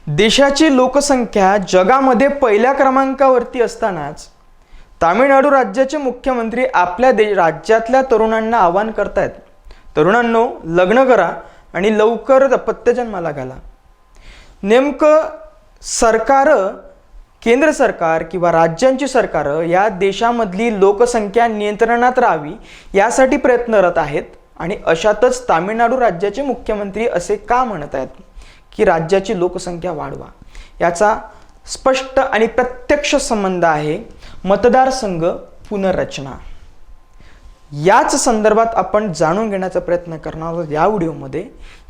देशाची लोकसंख्या जगामध्ये पहिल्या क्रमांकावरती असतानाच तामिळनाडू राज्याचे मुख्यमंत्री आपल्या राज्यातल्या तरुणांना आवाहन करतायत, तरुणांनो लग्न करा आणि लवकर अपत्य जन्माला घाला. नेमकं सरकार, केंद्र सरकार किंवा राज्यांची सरकार या देशामधली लोकसंख्या नियंत्रणात राहावी यासाठी प्रयत्नरत आहेत. आणि अशातच तामिळनाडू राज्याचे मुख्यमंत्री असे का म्हणत आहेत की राज्याची लोकसंख्या वाढवा. याचा स्पष्ट आणि प्रत्यक्ष संबंध आहे मतदारसंघ पुनर्रचना. याच संदर्भात आपण जाणून घेण्याचा प्रयत्न करणार आहोत या व्हिडिओमध्ये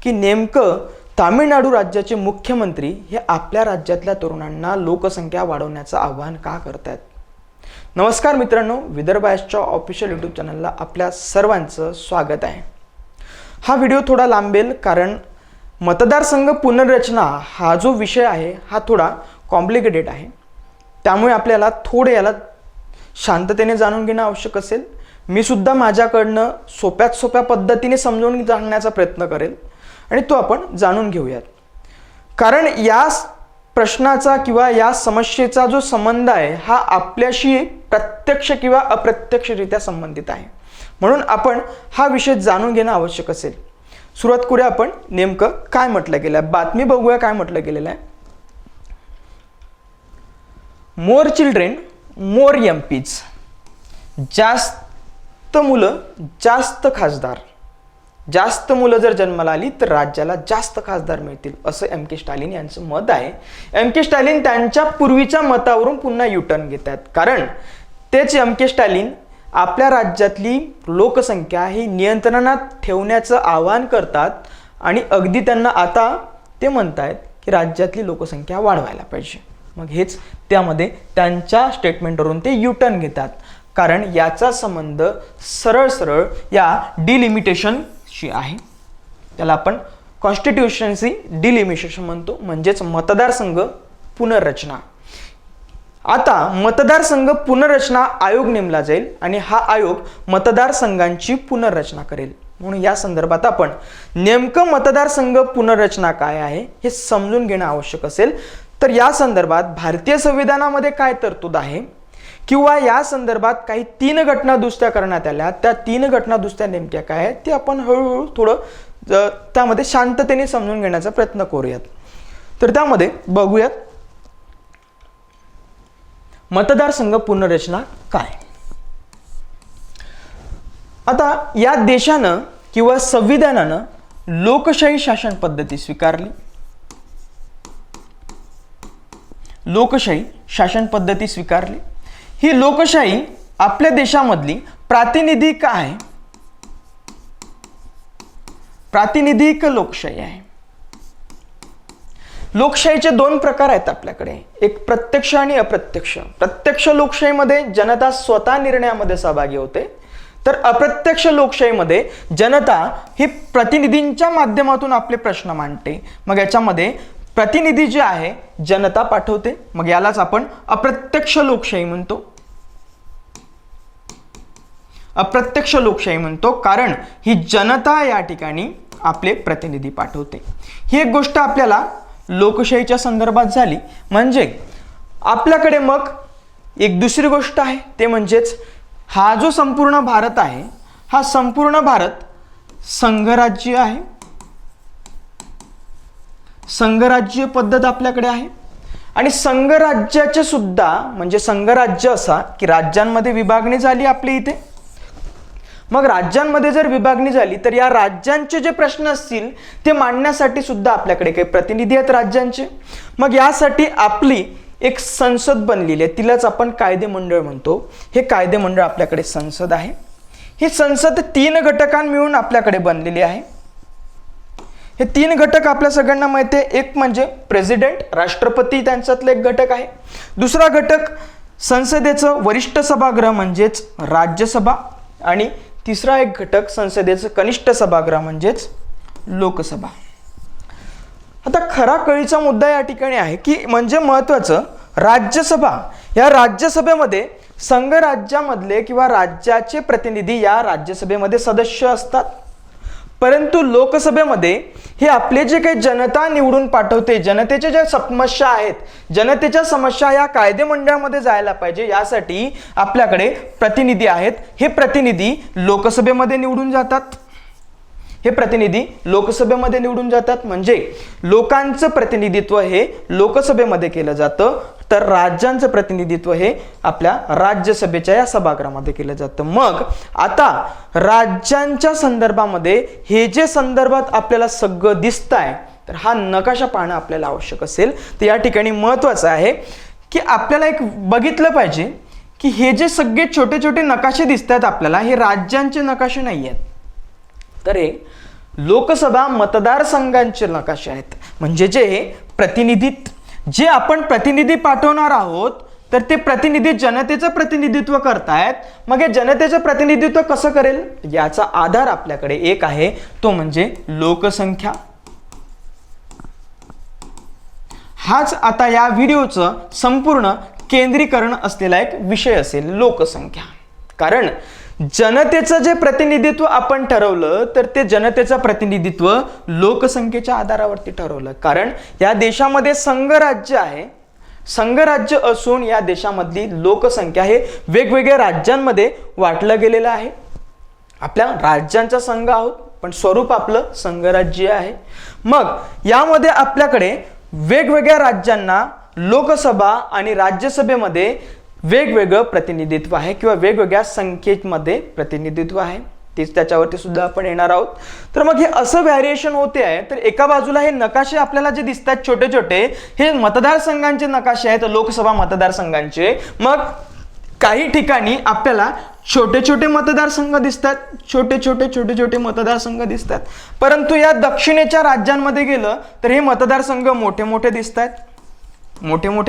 की नेमकं तामिळनाडू राज्याचे मुख्यमंत्री हे आपल्या राज्यातल्या तरुणांना लोकसंख्या वाढवण्याचं आवाहन का करतात. नमस्कार मित्रांनो, विदर्भ आयसच्या ऑफिशियल यूट्यूब चॅनलला आपल्या सर्वांचं स्वागत आहे. हा व्हिडिओ थोडा लांबेल कारण मतदारसंघ पुनर्रचना हा जो विषय आहे हा थोडा कॉम्प्लिकेटेड आहे. त्यामुळे आपल्याला थोडे याला शांततेने जाणून घेणं आवश्यक असेल. मी सुद्धा माझ्याकडनं सोप्यात सोप्या पद्धतीने समजावून सांगण्याचा प्रयत्न करेल आणि तो आपण जाणून घेऊयात. कारण या प्रश्नाचा किंवा या समस्येचा जो संबंध आहे हा आपल्याशी प्रत्यक्ष किंवा अप्रत्यक्षरित्या संबंधित आहे. म्हणून आपण हा विषय जाणून घेणं आवश्यक असेल. सुरुवात करूया आपण नेमकं काय म्हटलं गेलं आहे. बातमी बघूया काय म्हटलं गेलेलं आहे. मोर चिल्ड्रेन मोर एमपीज, जास्त मुलं जास्त खासदार. जास्त मुलं जर जन्माला आली तर राज्याला जास्त खासदार मिळतील असं एम के स्टॅलिन यांचं मत आहे. एम के स्टॅलिन त्यांच्या पूर्वीच्या मतावरून पुन्हा युटर्न घेत आहेत. कारण तेच एम के स्टॅलिन आपल्या राज्यातली लोकसंख्या ही नियंत्रणात ठेवण्याचं आवाहन करतात आणि अगदी त्यांना आता ते म्हणतायत की राज्यातली लोकसंख्या वाढवायला पाहिजे. मग हेच त्यामध्ये त्यांच्या स्टेटमेंटवरून ते युटर्न घेतात. कारण याचा संबंध सरळ सरळ या डिलिमिटेशनशी आहे. त्याला आपण कॉन्स्टिट्युशन्सी डिलिमिटेशन म्हणतो, म्हणजेच मतदारसंघ पुनर्रचना. आता मतदारसंघ पुनर्रचना आयोग नेमला जाईल आणि हा आयोग मतदारसंघांची पुनर्रचना करेल. म्हणून या संदर्भात आपण नेमकं मतदारसंघ पुनर्रचना काय आहे हे समजून घेणं आवश्यक असेल. तर या संदर्भात भारतीय संविधानामध्ये काय तरतूद आहे किंवा या संदर्भात काही 3 घटना दुरुस्त्या करण्यात आल्या, त्या 3 घटना दुरुस्त्या नेमक्या काय आहेत ते आपण हळूहळू थोडं त्यामध्ये शांततेने समजून घेण्याचा प्रयत्न करूयात. तर त्यामध्ये बघूयात मतदारसंघ पुनर्रचना काय. आता या देशानं किंवा संविधानानं लोकशाही शासन पद्धती स्वीकारली. लोकशाही शासन पद्धती स्वीकारली. ही लोकशाही आपल्या देशामधली प्रातिनिधिक आहे, प्रातिनिधिक लोकशाही आहे. लोकशाहीचे 2 प्रकार आहेत आपल्याकडे, एक प्रत्यक्ष आणि अप्रत्यक्ष. प्रत्यक्ष लोकशाहीमध्ये जनता स्वतः निर्णयामध्ये सहभागी होते, तर अप्रत्यक्ष लोकशाहीमध्ये जनता ही प्रतिनिधींच्या माध्यमातून आपले प्रश्न मांडते. मग याच्यामध्ये प्रतिनिधी जे आहे जनता पाठवते, मग यालाच आपण अप्रत्यक्ष लोकशाही म्हणतो. अप्रत्यक्ष लोकशाही म्हणतो कारण ही जनता या ठिकाणी आपले प्रतिनिधी पाठवते. ही एक गोष्ट आपल्याला लोकशाहीच्या संदर्भात झाली. म्हणजे आपल्याकडे मग एक दुसरी गोष्ट आहे ते म्हणजेच हा जो संपूर्ण भारत आहे हा संपूर्ण भारत संघराज्य आहे. संघराज्य पद्धत आपल्याकडे आहे आणि संघराज्याचे सुद्धा म्हणजे संघराज्य असा की राज्यांमध्ये विभागणी झाली आपली इथे. मग राज्यांमध्ये जर विभागणी झाली तर या राज्यांचे जे प्रश्न असतील ते मांडण्यासाठी सुद्धा आपल्याकडे काही प्रतिनिधी आहेत राज्यांचे. मग यासाठी आपली एक संसद बनलेली आहे, तिलाच आपण कायदेमंडळ म्हणतो. हे कायदेमंडळ आपल्याकडे संसद आहे. ही संसद 3 घटकां मिळून आपल्याकडे बनलेली आहे. हे 3 घटक आपल्या सगळ्यांना माहिती आहे. एक म्हणजे प्रेसिडेंट, राष्ट्रपती त्यांच्यातला एक घटक आहे. दुसरा घटक संसदेचं वरिष्ठ सभागृह म्हणजेच राज्यसभा आणि तिसरा एक घटक संसदेचं कनिष्ठ सभागृह म्हणजेच लोकसभा. आता खरा कळीचा मुद्दा या ठिकाणी आहे की म्हणजे महत्त्वाचं राज्यसभा. या राज्यसभेमध्ये संघराज्यामधले किंवा राज्याचे प्रतिनिधी या राज्यसभेमध्ये सदस्य असतात. परंतु लोकसभेमध्ये हे आपले जे काही जनता निवडून पाठवते, जनतेच्या ज्या समस्या आहेत, जनतेच्या समस्या या कायदे मंडळामध्ये जायला पाहिजे, यासाठी आपल्याकडे प्रतिनिधी आहेत. हे प्रतिनिधी लोकसभेमध्ये निवडून जातात. हे प्रतिनिधी लोकसभेमध्ये निवडून जातात. म्हणजे लोकांचं प्रतिनिधित्व हे लोकसभेमध्ये केलं जातं, तर राज्यांचं प्रतिनिधित्व हे आपल्या राज्यसभेच्या या सभागृहामध्ये केलं जातं. मग आता राज्यांच्या संदर्भामध्ये हे जे संदर्भात आपल्याला सगळं दिसतंय, तर हा नकाशा पाहणं आपल्याला आवश्यक असेल. तर या ठिकाणी महत्त्वाचं आहे की आपल्याला एक बघितलं पाहिजे की हे जे सगळे छोटे छोटे नकाशे दिसत आहेत आपल्याला, हे राज्यांचे नकाशे नाही आहेत, तर हे लोकसभा मतदारसंघांचे नकाशे आहेत. म्हणजे जे आपण प्रतिनिधी पाठवणार आहोत, तर ते प्रतिनिधी जनतेचं प्रतिनिधित्व करतायत. मग हे जनतेचं प्रतिनिधित्व कसं करेल, याचा आधार आपल्याकडे एक आहे, तो म्हणजे लोकसंख्या. हाच आता या व्हिडिओचं संपूर्ण केंद्रीकरण असलेला एक विषय असेल, लोकसंख्या. कारण जनतेचं जे प्रतिनिधित्व आपण ठरवलं, तर ते जनतेचं प्रतिनिधित्व लोकसंख्येच्या आधारावरती ठरवलं. कारण या देशामध्ये संघराज्य आहे, संघराज्य असून या देशामधली लोकसंख्या हे वेगवेगळ्या राज्यांमध्ये वाटलं गेलेलं आहे. आपल्या राज्यांचा संघ आहोत, पण स्वरूप आपलं संघराज्य आहे. मग यामध्ये आपल्याकडे वेगवेगळ्या राज्यांना लोकसभा आणि राज्यसभेमध्ये वेगवेगळं प्रतिनिधित्व आहे किंवा वेगवेगळ्या संख्येमध्ये प्रतिनिधित्व आहे. तेच त्याच्यावरती सुद्धा आपण येणार आहोत. तर मग हे असं व्हॅरिएशन होते आहे. तर एका बाजूला हे नकाशे आपल्याला जे दिसतात छोटे छोटे, हे मतदारसंघांचे नकाशे आहेत, लोकसभा मतदारसंघांचे. मग काही ठिकाणी आपल्याला छोटे छोटे मतदारसंघ दिसतात, छोटे छोटे मतदारसंघ दिसतात. परंतु या दक्षिणेच्या राज्यांमध्ये गेलं तर हे मतदारसंघ मोठे मोठे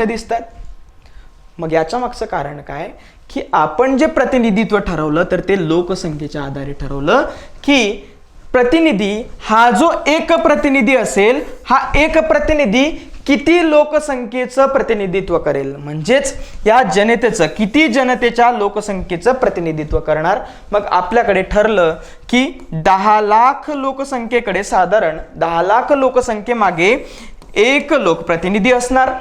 दिसतात. मग याच्या मागचं कारण काय, की आपण जे प्रतिनिधित्व ठरवलं, तर ते लोकसंख्येच्या आधारे ठरवलं की प्रतिनिधी हा जो एक प्रतिनिधी असेल, हा एक प्रतिनिधी किती लोकसंख्येचं प्रतिनिधित्व करेल, म्हणजेच या जनतेचं किती जनतेच्या लोकसंख्येचं प्रतिनिधित्व करणार. मग आपल्याकडे ठरलं की 10 लाख लोकसंख्येकडे साधारण 10 लाख लोकसंख्येमागे एक लोकप्रतिनिधी असणार.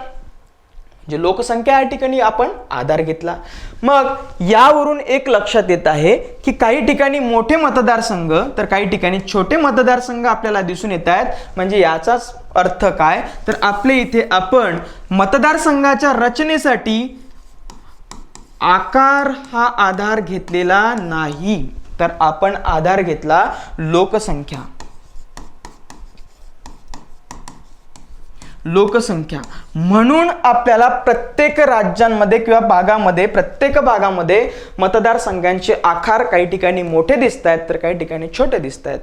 जे लोकसंख्या या ठिकाणी आपण आधार घेतला. मग यावरून एक लक्षात येत आहे की काही ठिकाणी मोठे मतदारसंघ तर काही ठिकाणी छोटे मतदारसंघ आपल्याला दिसून येत आहेत. म्हणजे याचाच अर्थ काय, तर आपल्या इथे आपण मतदारसंघाच्या रचनेसाठी आकार हा आधार घेतलेला नाही, तर आपण आधार घेतला लोकसंख्या. म्हणून आपल्याला प्रत्येक राज्यांमध्ये किंवा भागामध्ये, प्रत्येक भागामध्ये मतदारसंघांचे आकार काही ठिकाणी मोठे दिसत आहेत, तर काही ठिकाणी छोटे दिसत आहेत.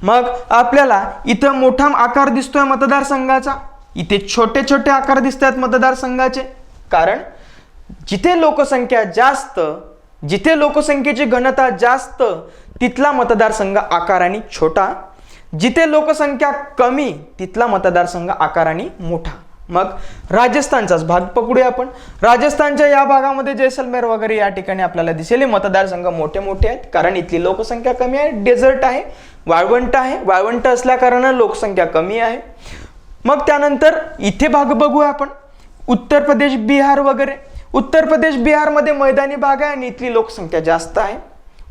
मग आपल्याला इथं मोठा आकार दिसतोय मतदारसंघाचा, इथे छोटे छोटे आकार दिसत आहेत मतदारसंघाचे. कारण जिथे लोकसंख्या जास्त, जिथे लोकसंख्येची घनता जास्त, तिथला मतदारसंघ आकाराने छोटा. जिथे लोकसंख्या कमी, तिथला मतदारसंघ आकाराने मोठा. मग राजस्थानचाच भाग पकडूया आपण. राजस्थानच्या या भागामध्ये जैसलमेर वगैरे या ठिकाणी आपल्याला दिसेल मतदारसंघ मोठे मोठे आहेत, कारण इथली लोकसंख्या कमी आहे. डेझर्ट आहे, वाळवंट आहे, वाळवंट असल्या कारणाने लोकसंख्या कमी आहे. मग त्यानंतर इथे भाग बघूया आपण, उत्तर प्रदेश, बिहार वगैरे. उत्तर प्रदेश, बिहारमध्ये मैदानी भाग आहे आणि इथली लोकसंख्या जास्त आहे.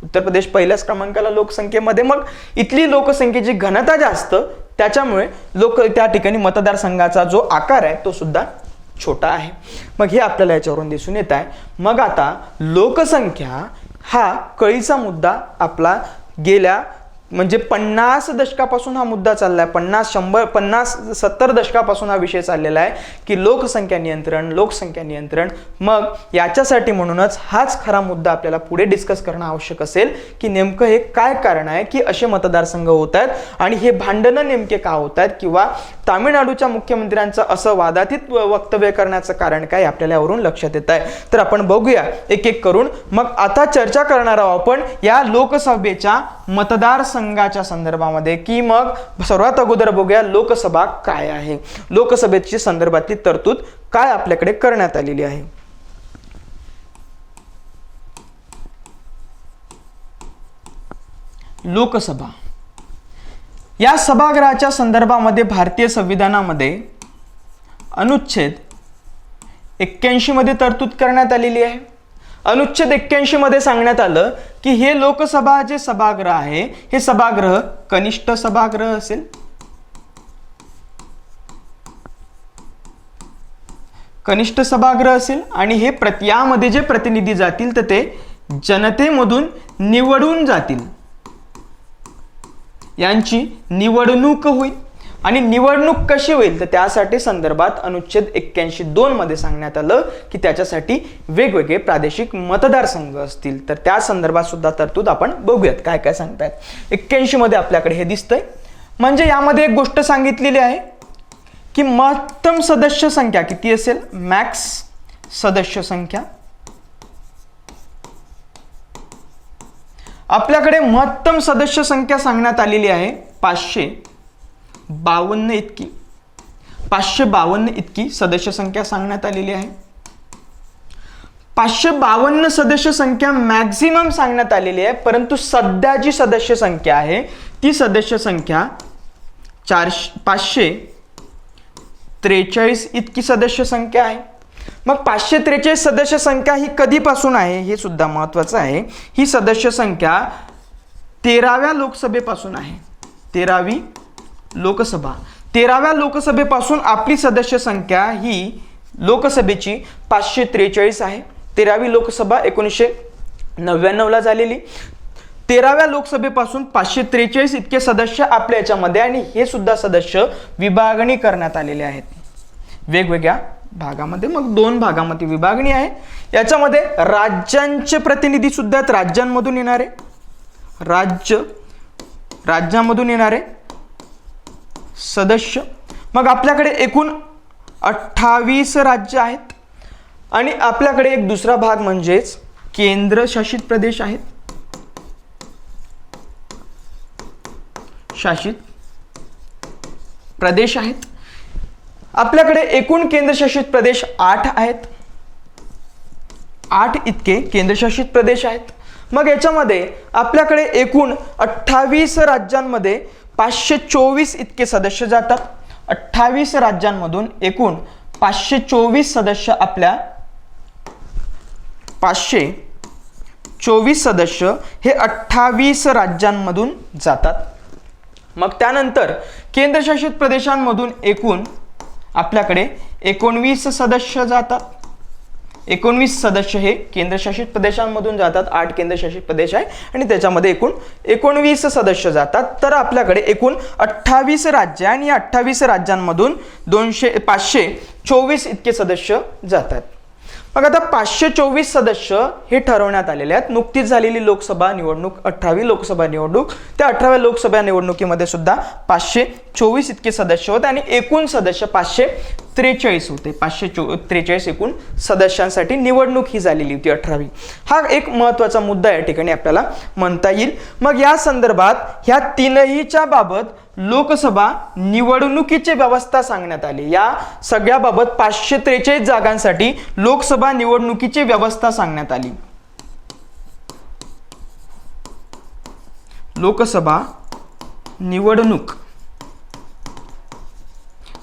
उत्तर प्रदेश पहिल्याच क्रमांकाला लोकसंख्येमध्ये. मग इथली लोकसंख्येची घनता जास्त, त्याच्यामुळे त्या ठिकाणी मतदारसंघाचा जो आकार आहे तो सुद्धा छोटा आहे. मग हे आपल्याला याच्यावरून दिसून येत आहे. मग आता लोकसंख्या हा कळीचा मुद्दा आपला गेल्या म्हणजे 50 दशकापासून हा मुद्दा चाललाय. 50-70 दशकापासून हा विषय चाललेला आहे की लोकसंख्या नियंत्रण. मग याच्यासाठी म्हणूनच हाच खरा मुद्दा आपल्याला पुढे डिस्कस करणं आवश्यक असेल की नेमकं हे काय कारण आहे की असे मतदारसंघ होत आहेत आणि हे भांडणं नेमके का होत आहेत, किंवा तामिळनाडूच्या मुख्यमंत्र्यांचं असं वादातीत वक्तव्य करण्याचं कारण काय, आपल्याला यावरून लक्षात येत आहे. तर आपण बघूया एक एक करून. मग आता चर्चा करणार आहोत आपण या लोकसभेच्या मतदारसंघाच्या संदर्भामध्ये, की मग सर्वात अगोदर बघूया लोकसभा काय आहे, लोकसभेची संदर्भातली तरतूद काय आपल्याकडे करण्यात आलेली आहे. लोकसभा या सभागृहाच्या संदर्भामध्ये भारतीय संविधानामध्ये अनुच्छेद 81 मध्ये तरतूद करण्यात आलेली आहे. अनुच्छेद 81 मध्ये सांगण्यात आलं की हे लोकसभा जे सभागृह आहे हे सभागृह कनिष्ठ सभागृह असेल. कनिष्ठ सभागृह असेल आणि हे यामध्ये जे प्रतिनिधी जातील तर ते जनतेमधून निवडून जातील. यांची निवडणूक होईल आणि निवडणूक कशी होईल तर त्यासाठी संदर्भात अनुच्छेद 81(2) मध्ये सांगण्यात आलं की त्याच्यासाठी वेगवेगळे प्रादेशिक मतदारसंघ असतील. तर त्या संदर्भात सुद्धा तरतूद आपण बघूयात काय काय सांगतायत. 81 मध्ये आपल्याकडे हे दिसतंय. म्हणजे यामध्ये एक गोष्ट सांगितलेली आहे की महत्तम सदस्य संख्या किती असेल, मॅक्स सदस्य संख्या. आपल्याकडे महत्तम सदस्य संख्या सांगण्यात आलेली आहे 552 इतकी. 552 इतकी सदस्य संख्या सांगण्यात आलेली आहे. 552 सदस्य संख्या मॅक्झिमम सांगण्यात आलेली आहे, परंतु सध्या जी सदस्य संख्या आहे ती सदस्य संख्या 543 इतकी सदस्य संख्या आहे. मग 543 सदस्य संख्या ही कधीपासून आहे हे सुद्धा महत्त्वाचं आहे. ही सदस्य संख्या 13व्या लोकसभेपासून आहे. 13वी लोकसभा. 13व्या लोकसभेपासून आपली सदस्य संख्या ही लोकसभेची 543 आहे. 13वी लोकसभा 1999 ला झालेली. 13व्या लोकसभेपासून 543 इतके सदस्य आपल्या याच्यामध्ये आणि हे सुद्धा सदस्य विभागणी करण्यात आलेले आहेत वेगवेगळ्या भागामध्ये. मग 2 भागामध्ये विभागणी आहे. याच्यामध्ये राज्यांचे प्रतिनिधी सुद्धा आहेत. राज्यांमधून येणारे राज्यामधून येणारे सदस्य. मग आपल्याकडे एकूण 28 राज्य आहेत आणि आपल्याकडे एक दुसरा भाग म्हणजेच केंद्रशासित प्रदेश आहेत. शासित प्रदेश आहेत. आपल्याकडे एकूण केंद्रशासित प्रदेश 8 आहेत. 8 इतके केंद्रशासित प्रदेश आहेत. मग याच्यामध्ये आपल्याकडे एकूण 28 राज्यांमध्ये 524 इतके सदस्य जातात. 28 राज्यांमधून एकूण 524 सदस्य आपल्या 524 सदस्य हे 28 राज्यांमधून जातात. मग त्यानंतर केंद्रशासित प्रदेशांमधून एकूण आपल्याकडे 19 सदस्य जातात. 19 सदस्य हे केंद्रशासित प्रदेशांमधून जातात. 8 केंद्रशासित प्रदेश आहे आणि त्याच्यामध्ये एकूण 19 सदस्य जातात. तर आपल्याकडे एकूण 28 राज्य आणि या 28 राज्यांमधून 524 इतके सदस्य जातात. मग आता 524 सदस्य हे ठरवण्यात आलेले आहेत. नुकतीच झालेली लोकसभा निवडणूक 18वी लोकसभा निवडणूक, त्या 18व्या लोकसभा निवडणुकीमध्ये सुद्धा 524 इतके सदस्य होते आणि एकूण सदस्य 543 होते. 543 एकूण सदस्यांसाठी निवडणूक ही झालेली होती 18वी. हा एक महत्त्वाचा मुद्दा या ठिकाणी आपल्याला म्हणता येईल. मग या संदर्भात ह्या तीनहीच्या बाबत लोकसभा निवडणुकीची व्यवस्था सांगण्यात आली. या सगळ्या बाबत 543 जागांसाठी लोकसभा निवडणुकीची व्यवस्था सांगण्यात आली. लोकसभा निवडणूक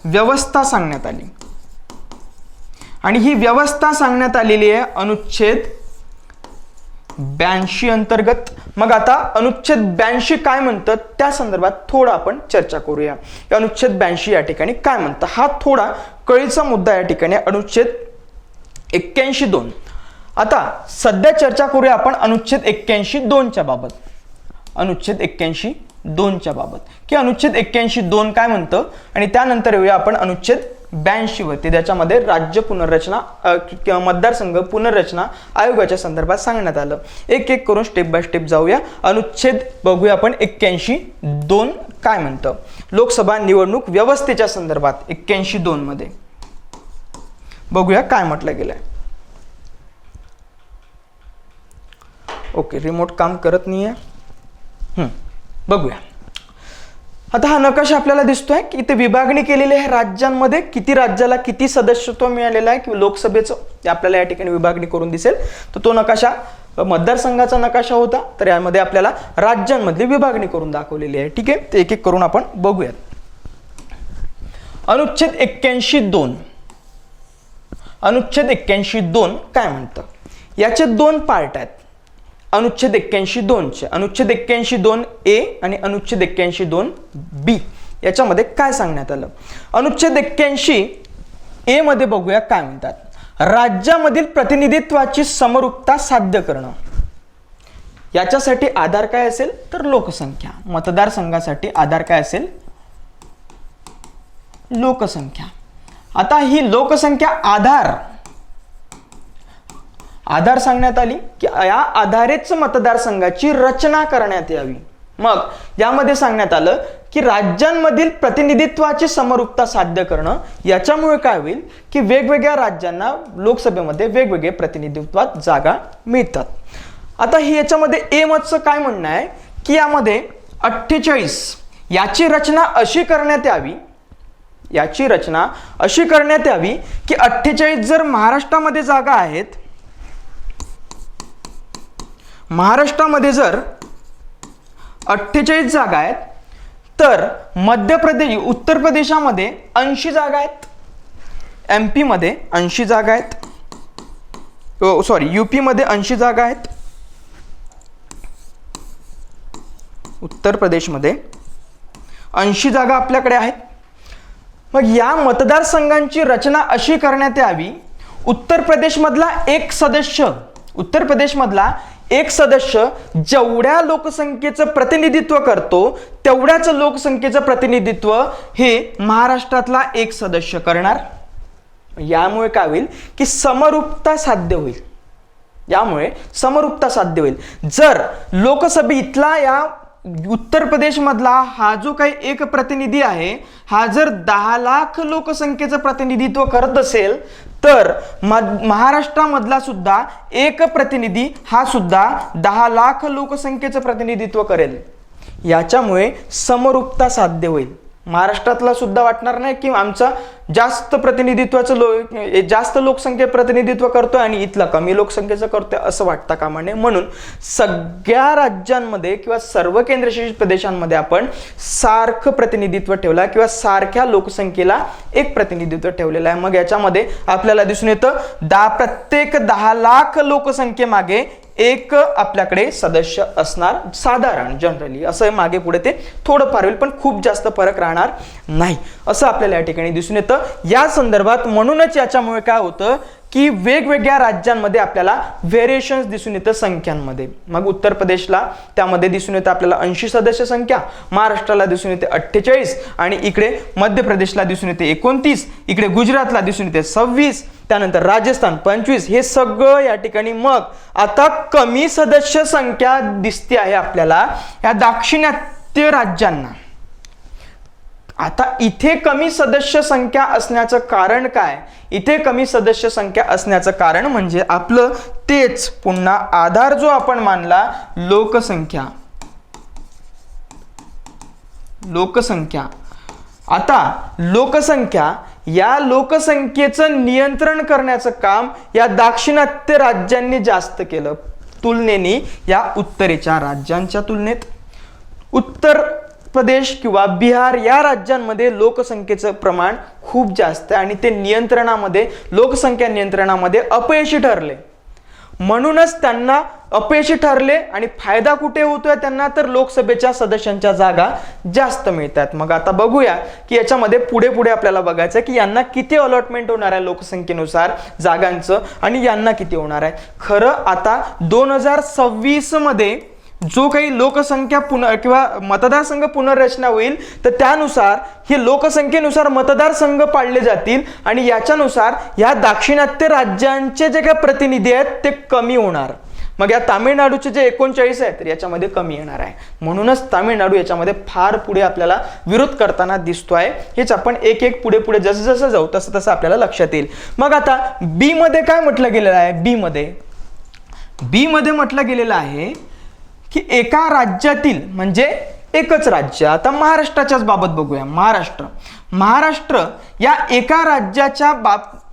व्यवस्था सांगण्यात आली आणि ही व्यवस्था सांगण्यात आलेली आहे अनुच्छेद 82 अंतर्गत. मग आता अनुच्छेद 82 काय म्हणतात त्या संदर्भात थोडा आपण चर्चा करूया. अनुच्छेद 82 या ठिकाणी काय म्हणतात हा थोडा कळीचा मुद्दा या ठिकाणी. अनुच्छेद 81(2). आता सध्या चर्चा करूया आपण अनुच्छेद 81(2) च्या बाबत. अनुच्छेद 81(2) च्या बाबत की अनुच्छेद 81(2) काय म्हणतं आणि त्यानंतर येऊया आपण अनुच्छेद 82 वरती. त्याच्यामध्ये राज्य पुनर्रचना किंवा मतदारसंघ पुनर्रचना आयोगाच्या संदर्भात सांगण्यात आलं. एक एक करून स्टेप बाय स्टेप जाऊया. अनुच्छेद बघूया आपण 81(2) काय म्हणतं लोकसभा निवडणूक व्यवस्थेच्या संदर्भात. 81(2) मध्ये बघूया काय म्हटलं गेलंय. ओके, रिमोट काम करत नाहीये. बघूया. आता हा नकाशा आपल्याला दिसतोय की इथे विभागणी केलेली आहे राज्यांमध्ये. किती राज्याला किती सदस्यत्व मिळालेलं आहे किंवा लोकसभेचं आपल्याला या ठिकाणी विभागणी करून दिसेल. तर तो नकाशा मतदारसंघाचा नकाशा होता, तर यामध्ये आपल्याला राज्यांमधली विभागणी करून दाखवलेली आहे. ठीक आहे, ते एक एक करून आपण बघूयात. अनुच्छेद 81(2). अनुच्छेद 81(2) काय म्हणतं? याचे दोन पार्ट आहेत अनुच्छेद 81(2)चे. अनुच्छेद 81(2)A आणि अनुच्छेद 81(2)B. याच्यामध्ये काय सांगण्यात आलं? अनुच्छेद 81A मध्ये बघूया काय म्हणतात. राज्यामधील प्रतिनिधित्वाची समरूपता साध्य करणं. याच्यासाठी आधार काय असेल तर लोकसंख्या. मतदारसंघासाठी आधार काय असेल? लोकसंख्या. आता ही लोकसंख्या आधार सांगण्यात आली की या आधारेच मतदारसंघाची रचना करण्यात यावी. मग यामध्ये सांगण्यात आलं की राज्यांमधील प्रतिनिधित्वाची समरूपता साध्य करणं. याच्यामुळे काय होईल की वेगवेगळ्या राज्यांना लोकसभेमध्ये वेगवेगळे प्रतिनिधित्वात जागा मिळतात. आता ही याच्यामध्ये ए मतचं काय म्हणणं आहे की यामध्ये 48 याची रचना अशी करण्यात यावी की 48 जर महाराष्ट्रामध्ये जागा आहेत, महाराष्ट्रामध्ये जर 48 जागा आहेत, तर मध्य प्रदेश उत्तर प्रदेशामध्ये 80 जागा आहेत, MP मध्ये 80 जागा आहेत, UP मध्ये 80 जागा आहेत, उत्तर प्रदेशमध्ये 80 जागा आपल्याकडे आहेत. मग या मतदारसंघांची रचना अशी करण्यात यावी. उत्तर प्रदेशमधला एक सदस्य जेवढ्या लोकसंख्येचं प्रतिनिधित्व करतो तेवढ्याच लोकसंख्येचं प्रतिनिधित्व हे महाराष्ट्रातला एक सदस्य करणार. यामुळे काय होईल की समरूपता साध्य होईल. जर लोकसभेतला या उत्तर प्रदेश मधला हा जो काही एक प्रतिनिधी आहे, हा जर 10 लाख लोकसंख्येचं प्रतिनिधित्व करत असेल, तर महाराष्ट्रामधला सुद्धा एक प्रतिनिधी हा सुद्धा 10 लाख लोकसंख्येचं प्रतिनिधित्व करेल. याच्यामुळे समरूपता साध्य होईल. महाराष्ट्रातला सुद्धा वाटणार नाही की आमचा जास्त जास्त लोकसंख्ये प्रतिनिधित्व करतोय आणि इथला कमी लोकसंख्येचं करतोय असं वाटतं कामा नये. म्हणून सगळ्या राज्यांमध्ये किंवा सर्व केंद्रशासित प्रदेशांमध्ये आपण सारखं प्रतिनिधित्व ठेवला किंवा सारख्या लोकसंख्येला एक प्रतिनिधित्व ठेवलेलं आहे. मग याच्यामध्ये आपल्याला दिसून येतं प्रत्येक 10 लाख लोकसंख्येमागे एक आपल्याकडे सदस्य असणार, साधारण जनरली. असं मागे पुढे ते थोडंफार होईल पण खूप जास्त फरक राहणार नाही असं आपल्याला या ठिकाणी दिसून येतं. या संदर्भात म्हणूनच याच्यामुळे काय होतं की वेगवेगळ्या राज्यांमध्ये आपल्याला व्हेरिएशन्स दिसून येतं संख्यांमध्ये. मग उत्तर प्रदेशला त्यामध्ये दिसून येतं आपल्याला 80 सदस्य संख्या, महाराष्ट्राला दिसून येते 48 आणि इकडे मध्य प्रदेशला दिसून येते 29, इकडे गुजरातला दिसून येते 26, त्यानंतर राजस्थान 25. हे सगळं या ठिकाणी. मग आता कमी सदस्य संख्या दिसते आहे आपल्याला या दाक्षिणात्य राज्यांना. आता इथे कमी सदस्य संख्या असण्याचं कारण काय? इथे कमी सदस्य संख्या असण्याचं कारण म्हणजे आपलं तेच पुन्हा आधार जो आपण मानला लोकसंख्या. आता लोकसंख्या, या लोकसंख्येचं नियंत्रण करण्याचं काम या दाक्षिणात्य राज्यांनी जास्त केलं तुलनेने या उत्तरेच्या राज्यांच्या तुलनेत. उत्तर प्रदेश किंवा बिहार या राज्यांमध्ये लोकसंख्येचं प्रमाण खूप जास्त आहे आणि ते लोकसंख्या नियंत्रणामध्ये अपयशी ठरले. म्हणूनच त्यांना अपयशी ठरले आणि फायदा कुठे होतोय त्यांना, तर लोकसभेच्या सदस्यांच्या जागा जास्त मिळतात. मग आता बघूया की याच्यामध्ये पुढे आपल्याला बघायचं की यांना किती अलॉटमेंट होणार आहे लोकसंख्येनुसार जागांचं आणि यांना किती होणार आहे. खरं आता 2026 मध्ये जो काही लोकसंख्या किंवा मतदारसंघ पुनर्रचना होईल तर त्यानुसार हे लोकसंख्येनुसार मतदारसंघ पाडले जातील आणि याच्यानुसार या दाक्षिणात्य राज्यांचे जे काही प्रतिनिधी आहेत ते कमी होणार. मग या तामिळनाडूचे जे 39 आहेत तर याच्यामध्ये कमी येणार आहे. म्हणूनच तामिळनाडू याच्यामध्ये फार पुढे आपल्याला विरोध करताना दिसतोय. हेच आपण एक पुढे जसं जाऊ तसं आपल्याला लक्षात येईल. मग आता बी मध्ये काय म्हटलं गेलेलं आहे? बी मध्ये म्हटलं गेलेलं आहे की एका राज्यातील म्हणजे एकच राज्य. आता महाराष्ट्राच्याच बाबत बघूया. महाराष्ट्र या एका राज्याच्या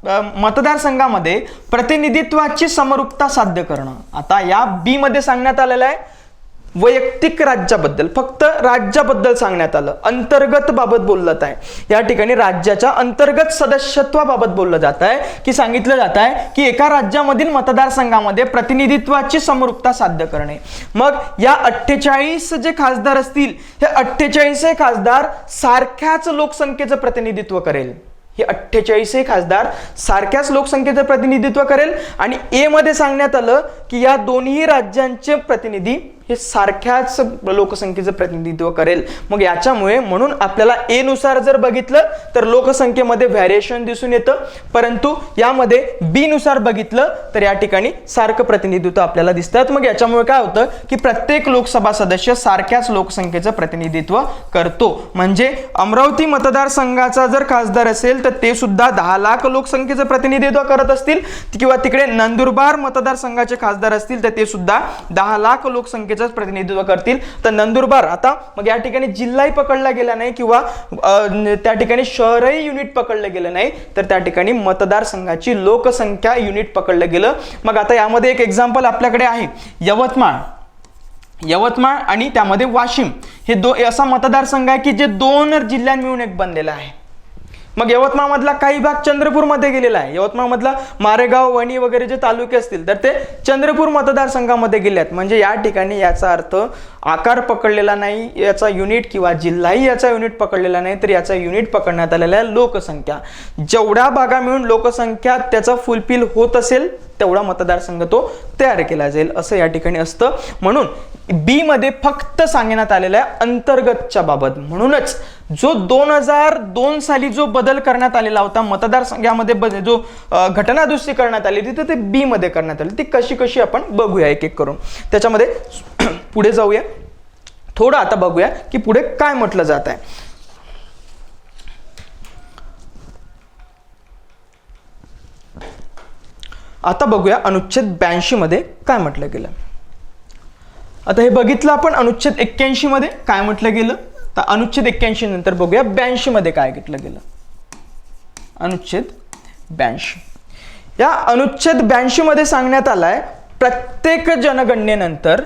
मतदारसंघामध्ये प्रतिनिधित्वाची समरूपता साध्य करणं. आता या बी मध्ये सांगण्यात आलेलं आहे वैयक्तिक राज्याबद्दल, फक्त राज्याबद्दल सांगण्यात आलं, अंतर्गत बाबत बोलत आहे. या ठिकाणी राज्याच्या अंतर्गत सदस्यत्वाबाबत बोललं जात आहे की सांगितलं जात आहे की एका राज्यामधील मतदारसंघामध्ये प्रतिनिधित्वाची समरूपता साध्य करणे. मग या 48 जे खासदार असतील हे 48 खासदार सारख्याच लोकसंख्येचं प्रतिनिधित्व करेल. हे 48 खासदार सारख्याच लोकसंख्येचं प्रतिनिधित्व करेल. आणि ए मध्ये सांगण्यात आलं की या दोन्ही राज्यांचे प्रतिनिधी हे सारख्याच लोकसंख्येचं प्रतिनिधित्व करेल. मग याच्यामुळे म्हणून आपल्याला ए नुसार जर बघितलं तर लोकसंख्येमध्ये व्हॅरिएशन दिसून येतं, परंतु यामध्ये बी नुसार बघितलं तर या ठिकाणी सारखं प्रतिनिधित्व आपल्याला दिसतात. मग याच्यामुळे काय होतं की प्रत्येक लोकसभा सदस्य सारख्याच लोकसंख्येचं प्रतिनिधित्व करतो. म्हणजे अमरावती मतदारसंघाचा जर खासदार असेल तर ते सुद्धा 10 लाख लोकसंख्येचं प्रतिनिधित्व करत असतील, किंवा तिकडे नंदुरबार मतदारसंघाचे खासदार असतील तर ते सुद्धा 10 लाख लोकसंख्येचं प्रतिनिधित्व करतील. तर नंदुरबार आता मग या ठिकाणी जिल्हाही पकडला गेला नाही किंवा त्या ठिकाणी शहरही युनिट पकडलं गेलं नाही, तर त्या ठिकाणी मतदारसंघाची लोकसंख्या युनिट पकडलं गेलं. मग आता यामध्ये एक एक्झाम्पल आपल्याकडे आहे यवतमाळ आणि त्यामध्ये वाशिम, हे असा मतदारसंघ आहे की जे 2 जिल्ह्यांनी मिळून एक बनलेला आहे. मग यवतमाळ मधला काही भाग चंद्रपूर मध्ये गेलेला आहे. यवतमाळ मधला मारेगाव, वणी वगैरे जे तालुके असतील तर ते चंद्रपूर मतदारसंघामध्ये गेले आहेत. म्हणजे या ठिकाणी याचा अर्थ आकार पकडलेला नाही याचा युनिट, किंवा जिल्हाही याचा युनिट पकडलेला नाही, तर याचा युनिट पकडण्यात आलेला आहे लोकसंख्या. जेवढ्या भागा मिळून लोकसंख्या त्याचा फुलफिल होत असेल तेवढा मतदारसंघ तो तयार केला जाईल असं या ठिकाणी असतं. म्हणून बी मध्ये फक्त सांगण्यात आलेला आहे अंतर्गतच्या बाबत. म्हणूनच जो 2002 साली जो बदल करण्यात आलेला होता मतदारसंघामध्ये, जो घटना दुरुस्ती करण्यात आली होती, तर ते बी मध्ये करण्यात आली. ती कशी आपण बघूया एक एक करून. त्याच्यामध्ये पुढे जाऊया थोडं, आता बघूया की पुढे काय म्हटलं जात आहे. आता बघूया अनुच्छेद 82 मध्ये काय म्हटलं गेलं. आता हे बघितलं आपण अनुच्छेद 81 मध्ये काय म्हटलं गेलं. तर अनुच्छेद 81 नंतर बघूया 82 मध्ये काय घेतलं गेलं. अनुच्छेद 82, या अनुच्छेद 82 मध्ये सांगण्यात आलाय प्रत्येक जनगणनेनंतर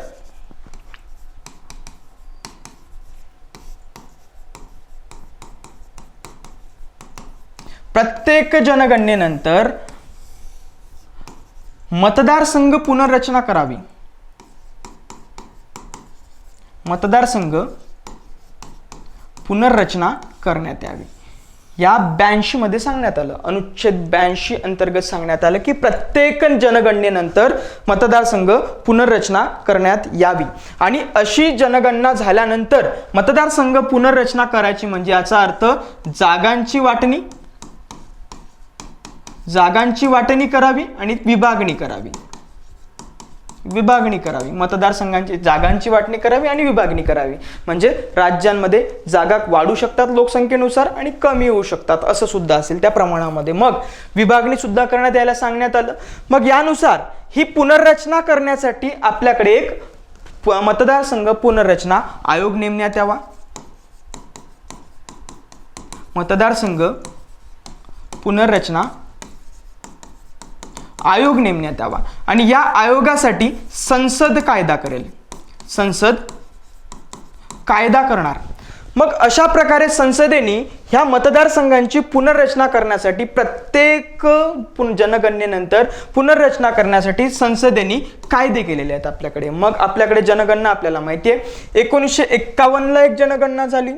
मतदारसंघ पुनर्रचना करावी. मतदारसंघ पुनर्रचना करण्यात यावी. या 82 मध्ये सांगण्यात आलं, अनुच्छेद 82 अंतर्गत सांगण्यात आलं की प्रत्येक जनगणनेनंतर मतदारसंघ पुनर्रचना करण्यात यावी. आणि अशी जनगणना झाल्यानंतर मतदारसंघ पुनर्रचना करायची म्हणजे याचा अर्थ जागांची वाटणी करावी आणि विभागणी करावी. मतदारसंघांची जागांची वाटणी करावी आणि विभागणी करावी. म्हणजे राज्यांमध्ये जागा वाढू शकतात लोकसंख्येनुसार आणि कमी होऊ शकतात असं सुद्धा असेल त्या प्रमाणामध्ये. मग विभागणी सुद्धा करण्यात यायला सांगण्यात आलं. मग यानुसार ही पुनर्रचना करण्यासाठी आपल्याकडे एक मतदारसंघ पुनर्रचना आयोग नेमण्यात यावा. मतदारसंघ पुनर्रचना आयोग नेमण्यात यावा. आणि या आयोगासाठी संसद कायदा करणार. मग अशा प्रकारे संसदेने ह्या मतदारसंघांची पुनर्रचना करण्यासाठी प्रत्येक जनगणनेनंतर पुनर्रचना करण्यासाठी संसदेने कायदे केलेले आहेत आपल्याकडे. मग आपल्याकडे जनगणना आपल्याला माहिती आहे 1951 ला एक जनगणना झाली.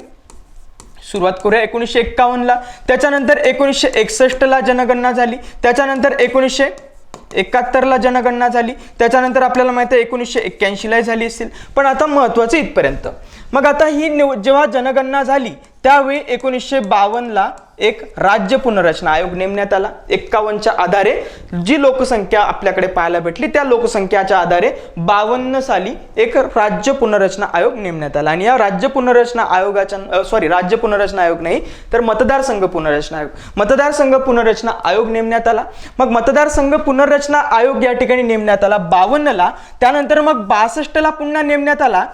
सुरुवात करूया 1951 ला. त्याच्यानंतर 1961 ला जनगणना झाली. त्याच्यानंतर 1971 ला जनगणना झाली. त्याच्यानंतर आपल्याला माहिती आहे 1981 ला झाली असेल. पण आता महत्वाचं इथपर्यंत. मग आता ही जेव्हा जनगणना झाली त्यावेळी 1952 ला एक राज्य पुनर्रचना आयोग नेमण्यात आला. 51च्या आधारे जी लोकसंख्या आपल्याकडे पाहायला भेटली त्या लोकसंख्याच्या आधारे 52 साली एक राज्य पुनर्रचना आयोग नेमण्यात आला. आणि या राज्य पुनर्रचना आयोग नाही तर मतदारसंघ पुनर्रचना आयोग नेमण्यात आला. मग मतदारसंघ पुनर्रचना आयोग या ठिकाणी नेमण्यात आला 52 ला. त्यानंतर मग 62 ला पुन्हा नेमण्यात आला.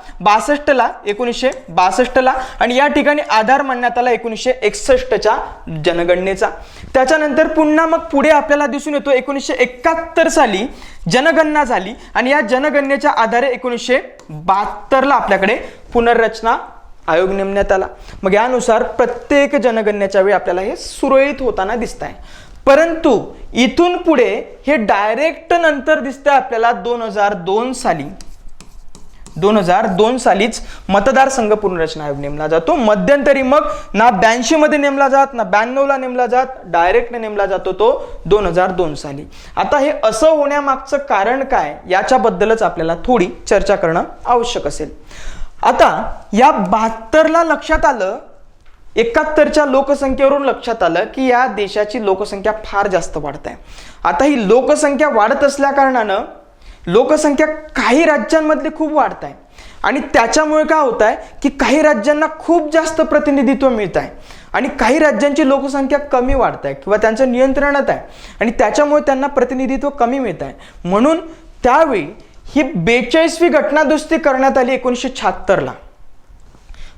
1962 ला आणि या ठिकाणी आधार आधार मानण्यात आला 1961च्या जनगणनेचा. त्याच्यानंतर पुन्हा मग पुढे आपल्याला दिसून येतो 1971 साली जनगणना झाली आणि या जनगणनेच्या आधारे 1972ला आपल्याकडे पुनर्रचना आयोग नेमण्यात आला. मग यानुसार प्रत्येक जनगणनेच्या वेळी आपल्याला हे सुरळीत होताना दिसत आहे. परंतु इथून पुढे हे डायरेक्ट नंतर दिसतंय आपल्याला 2002 सालीच मतदारसंघ पुनर्रचना आयोग नेमला जातो. मध्यंतरी मग ना 82 मध्ये नेमला जात ना 92 ला नेमला जात, डायरेक्ट नेमला जातो तो 2002 साली. आता हे असं होण्यामागचं कारण काय याच्याबद्दलच आपल्याला थोडी चर्चा करणं आवश्यक असेल. आता या 72ला लक्षात आलं, 71च्या लोकसंख्येवरून लक्षात आलं की या देशाची लोकसंख्या फार जास्त वाढत आहे. आता ही लोकसंख्या वाढत असल्या कारणानं लोकसंख्या काही राज्यांमधली खूप वाढत आहे आणि त्याच्यामुळे काय होत आहे की काही राज्यांना खूप जास्त प्रतिनिधित्व मिळत आहे आणि काही राज्यांची लोकसंख्या कमी वाढत आहे किंवा त्यांचं नियंत्रणात आहे आणि त्याच्यामुळे त्यांना प्रतिनिधित्व कमी मिळत आहे. म्हणून त्यावेळी ही 42वी घटनादुरुस्ती करण्यात आली 1976ला.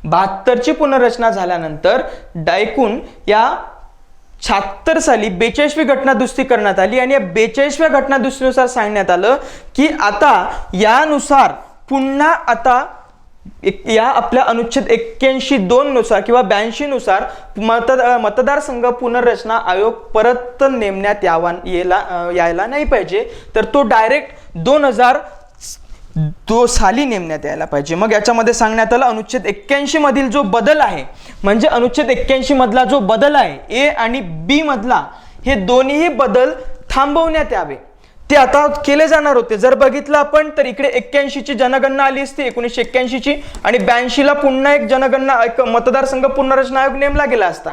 72ची पुनर्रचना झाल्यानंतर डायकून या 76 साली 42वी घटनादुरुस्ती करण्यात आली आणि या 42व्या घटनादुरुस्तीनुसार सांगण्यात आलं की आता यानुसार पुन्हा आता या आपल्या अनुच्छेद 81(2) नुसार किंवा 82 नुसार मतदारसंघ पुनर्रचना आयोग परत नेमण्यात यायला नाही पाहिजे, तर तो डायरेक्ट 2002 साली नेमण्यात यायला पाहिजे. मग याच्यामध्ये सांगण्यात आलं अनुच्छेद 81 मधील जो बदल आहे, म्हणजे अनुच्छेद 81 मधला जो बदल आहे ए आणि बी मधला, हे दोन्ही बदल थांबवण्यात यावे. ते आता केले जाणार होते. जर बघितलं आपण तर इकडे 81ची जनगणना आली असती 1981ची आणि 82ला पुन्हा एक मतदारसंघ पुनर्रचना आयोग नेमला गेला असता.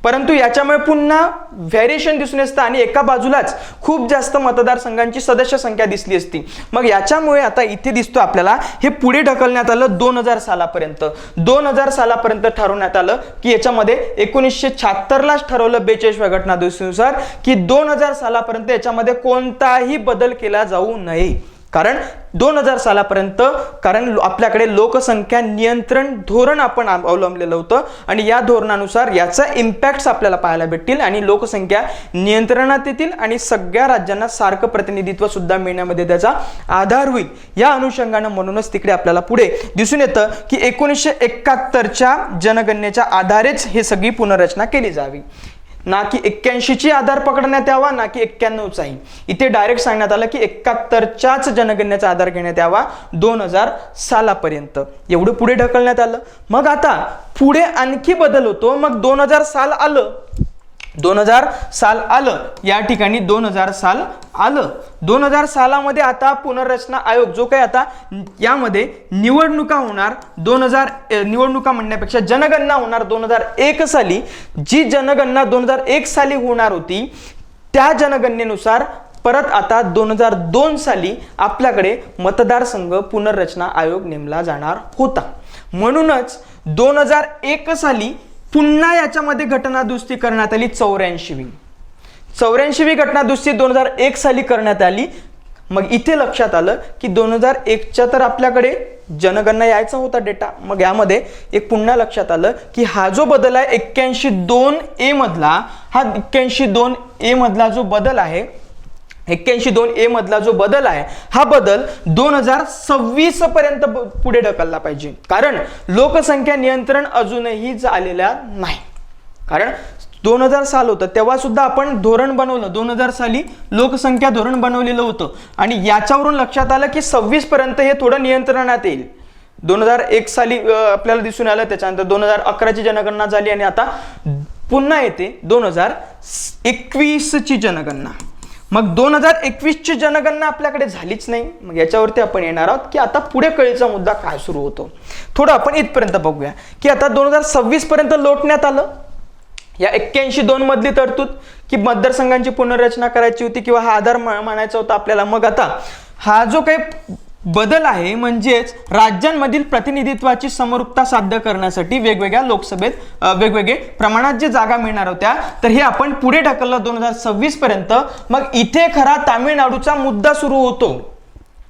परंतु याच्यामुळे पुन्हा व्हेरिएशन दिसून येतं आणि एका बाजूलाच खूप जास्त मतदारसंघांची सदस्य संख्या दिसली असती. मग याच्यामुळे आता इथे दिसतो आपल्याला हे पुढे ढकलण्यात आलं 2000 सालापर्यंत. 2000 सालापर्यंत ठरवण्यात आलं की याच्यामध्ये 1976लाच ठरवलं 42व्या घटनादुरुस्तीनुसार की 2000 सालापर्यंत याच्यामध्ये कोणताही बदल केला जाऊ नये. कारण 2000 सालापर्यंत आपल्याकडे लोकसंख्या नियंत्रण धोरण आपण अवलंबलेलं होतं आणि या धोरणानुसार याचा इम्पॅक्ट आपल्याला पाहायला भेटतील आणि लोकसंख्या नियंत्रणात येतील आणि सगळ्या राज्यांना सारखं प्रतिनिधित्व सुद्धा मिळण्यामध्ये त्याचा आधार होईल. या अनुषंगानं म्हणूनच तिकडे आपल्याला पुढे दिसून येतं की 1971च्या जनगणनेच्या आधारेच हे सगळी पुनर्रचना केली जावी, ना की 81ची आधार पकडण्यात यावा ना की 91चाही. इथे डायरेक्ट सांगण्यात आलं की 71च्याच जनगणनेचा आधार घेण्यात यावा 2000 सालापर्यंत. एवढं पुढे ढकलण्यात आलं. मग आता पुढे आणखी बदल होतो. मग 2000 साल आलं, 2000 साल आलं, या ठिकाणी 2000 साल आलं. 2000 सालामध्ये आता पुनर्रचना आयोग जो काही आता यामध्ये निवडणुका होणार, निवडणुका म्हणण्यापेक्षा जनगणना होणार 2001 साली. जी जनगणना 2001 साली होणार होती त्या जनगणनेनुसार परत आता 2002 साली आपल्याकडे मतदारसंघ पुनर्रचना आयोग नेमला जाणार होता. म्हणूनच 2001 साली पुन्हा याच्यामध्ये घटनादुरुस्ती करण्यात आली 84वी घटनादुरुस्ती 2001 साली करण्यात आली. मग इथे लक्षात आलं की 2001च्या तर आपल्याकडे जनगणना यायचा होता डेटा. मग यामध्ये एक पुन्हा लक्षात आलं की हा जो बदल आहे 81(2)A मधला, हा 81(2)A मधला जो बदल आहे, 81(2)A मधला जो बदल आहे हा बदल 2026 पर्यंत पुढे ढकलला पाहिजे. कारण लोकसंख्या नियंत्रण अजूनही झालेल्या नाही. कारण 2000 साल होतं तेव्हा सुद्धा आपण धोरण बनवलं, 2000 साली लोकसंख्या धोरण बनवलेलं होतं आणि याच्यावरून लक्षात आलं की 26 पर्यंत हे थोडं नियंत्रणात येईल. 2001 साली आपल्याला दिसून आलं, त्याच्यानंतर 2011ची जनगणना झाली आणि आता पुन्हा येते 2021ची जनगणना. मग 2021ची जनगणना आपल्याकडे झालीच नाही. मग याच्यावरती आपण येणार आहोत की आता पुढे कळीचा मुद्दा काय सुरू होतो. थोडं आपण इथपर्यंत बघूया की आता 2026 पर्यंत लोटण्यात आलं या 81(2) मधली तरतूद की मतदारसंघांची पुनर्रचना करायची होती किंवा हा आधार मानायचा होता आपल्याला. मग आता हा जो काही बदल आहे म्हणजेच राज्यांमधील प्रतिनिधित्वाची समरूपता साध्य करण्यासाठी वेगवेगळ्या लोकसभेत वेगवेगळे प्रमाणात जे जागा मिळणार होत्या तर हे आपण पुढे ढकललं 2026 पर्यंत. मग इथे खरा तामिळनाडूचा मुद्दा सुरू होतो.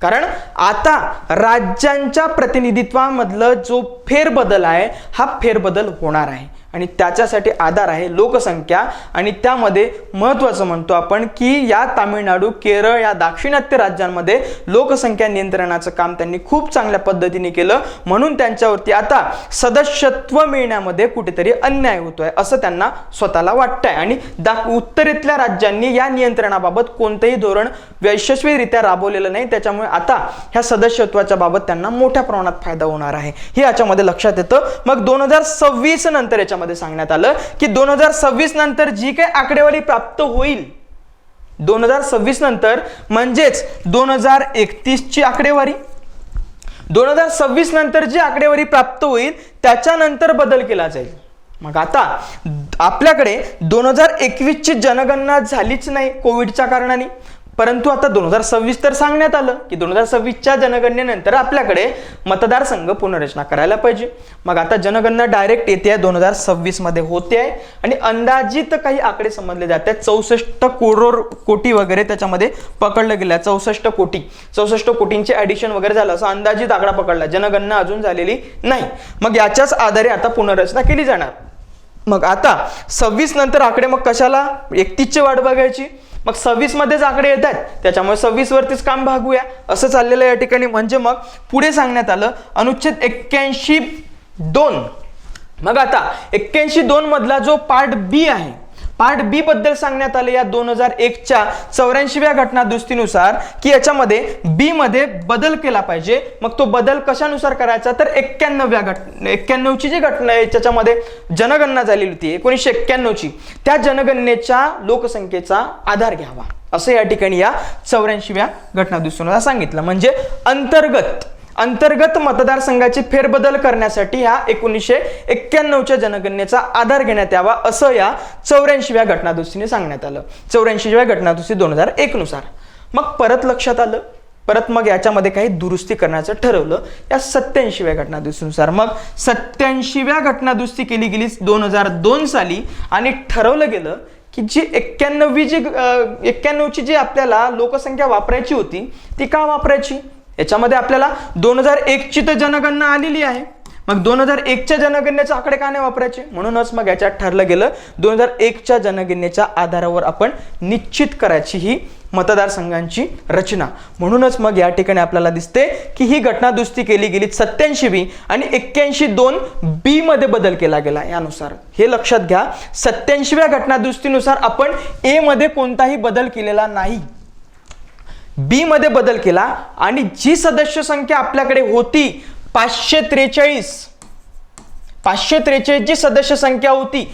कारण आता राज्यांच्या प्रतिनिधित्वामधलं जो फेरबदल आहे हा फेरबदल होणार आहे आणि त्याच्यासाठी आधार आहे लोकसंख्या. आणि त्यामध्ये महत्त्वाचं म्हणतो आपण की या तामिळनाडू, केरळ या दाक्षिणात्य राज्यांमध्ये लोकसंख्या नियंत्रणाचं काम त्यांनी खूप चांगल्या पद्धतीने केलं, म्हणून त्यांच्यावरती आता सदस्यत्व मिळण्यामध्ये कुठेतरी अन्याय होतोय असं त्यांना स्वतःला वाटतंय. आणि उत्तरेतल्या राज्यांनी या नियंत्रणाबाबत कोणतेही धोरण यशस्वीरित्या राबवलेलं नाही, त्याच्यामुळे आता ह्या सदस्यत्वाच्या बाबत त्यांना मोठ्या प्रमाणात फायदा होणार आहे हे याच्यामध्ये लक्षात येतं. मग 2026 नंतर याच्यामध्ये सांगण्यात आलं की 2026 नंतर जी काही आकडेवारी प्राप्त होईल, 2026 नंतर म्हणजेच 2031 ची आकडेवारी, 2026 नंतर जी आकडेवारी प्राप्त होईल त्याच्यानंतर बदल केला जाईल. मग आता आपल्याकडे 2021 ची जनगणना झालीच नाही कोविडच्या कारणाने, परंतु आता 2026 तर सांगण्यात आलं की 2026च्या जनगणनेनंतर आपल्याकडे मतदारसंघ पुनर्रचना करायला पाहिजे. मग आता जनगणना डायरेक्ट येते 2026 मध्ये होते आहे आणि अंदाजित काही आकडे समजले जात आहेत. 64 कोटी वगैरे त्याच्यामध्ये पकडलं गेलं. 64 कोटींचे ऍडिशन वगैरे झालं असं अंदाजित आकडा पकडला. जनगणना अजून झालेली नाही. मग याच्याच आधारे आता पुनर्रचना केली जाणार. मग आता 26 नंतर आकडे मग कशाला 31 ची वाट बघायची, मग 26 मध्येच आकडे येत आहेत त्याच्यामुळे 26 वरतीच काम भागूया असं चाललेलं या ठिकाणी. म्हणजे मग पुढे सांगण्यात आलं अनुच्छेद 81(2). मग आता 81(2) मधला जो पार्ट बी आहे, पार्ट बी बद्दल सांगण्यात आले या 2001च्या 84व्या घटनादुरुस्तीनुसार की याच्यामध्ये बी मध्ये बदल केला पाहिजे. मग तो बदल कशानुसार करायचा तर 91ची जी घटना आहे त्याच्यामध्ये जनगणना झालेली होती 1991 ची, त्या जनगणनेच्या लोकसंख्येचा आधार घ्यावा असं या ठिकाणी या 84व्या घटनादुरुस्तीनुसार सांगितलं. म्हणजे अंतर्गत मतदारसंघाची फेरबदल करण्यासाठी ह्या 1991च्या जनगणनेचा आधार घेण्यात यावा असं या 84व्या घटनादुरुस्तीने सांगण्यात आलं. 84व्या घटनादुरुस्ती 2001 नुसार. मग परत लक्षात आलं, परत मग याच्यामध्ये काही दुरुस्ती करण्याचं ठरवलं या 87व्या घटनादुरुस्तीनुसार. मग 87व्या घटनादुरुस्ती केली गेली 2002 साली आणि ठरवलं गेलं की जी 91ची जी आपल्याला लोकसंख्या वापरायची होती ती का वापरायची. याच्यामध्ये आपल्याला 2001 ची तर जनगणना आलेली आहे, मग 2001च्या जनगणनेचे आकडे का नाही वापरायचे, म्हणूनच मग याच्यात ठरलं गेलं 2001च्या जनगणनेच्या आधारावर आपण निश्चित करायची ही मतदारसंघांची रचना. म्हणूनच मग या ठिकाणी आपल्याला दिसते की ही घटनादुरुस्ती केली गेली 87 आणि 81(2) बी मध्ये बदल केला गेला. यानुसार हे लक्षात घ्या, 87व्या घटनादुरुस्तीनुसार आपण ए मध्ये कोणताही बदल केलेला नाही, बी मध्ये बदल केला. आणि जी सदस्य संख्या आपल्याकडे होती 543 जी सदस्य संख्या होती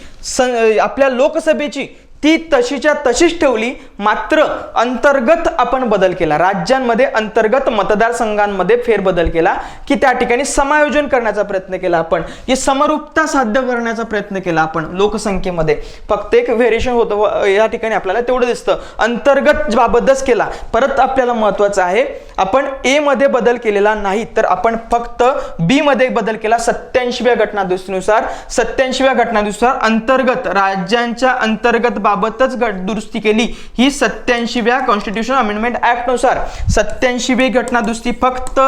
आपल्या लोकसभेची ती तशीच्या तशीच ठेवली, मात्र अंतर्गत आपण बदल केला. राज्यांमध्ये अंतर्गत मतदारसंघांमध्ये फेरबदल केला की त्या ठिकाणी समायोजन करण्याचा प्रयत्न केला आपण, ही समरूपता साध्य करण्याचा प्रयत्न केला आपण लोकसंख्येमध्ये. फक्त एक व्हेरिएशन होतं या ठिकाणी आपल्याला तेवढं दिसतं, अंतर्गत बाबतच केला. परत आपल्याला महत्वाचं आहे आपण ए मध्ये बदल केलेला नाही, तर आपण फक्त बी मध्ये बदल केला 87व्या घटनादुरुस्तीनुसार. 87व्या घटनादुरुस्तीनुसार अंतर्गत राज्यांच्या अंतर्गत बाबतच दुरुस्ती केली ही 87व्या कॉन्स्टिट्यूशन अमेंडमेंट ऍक्ट नुसार. 87वी घटनादुरुस्ती फक्त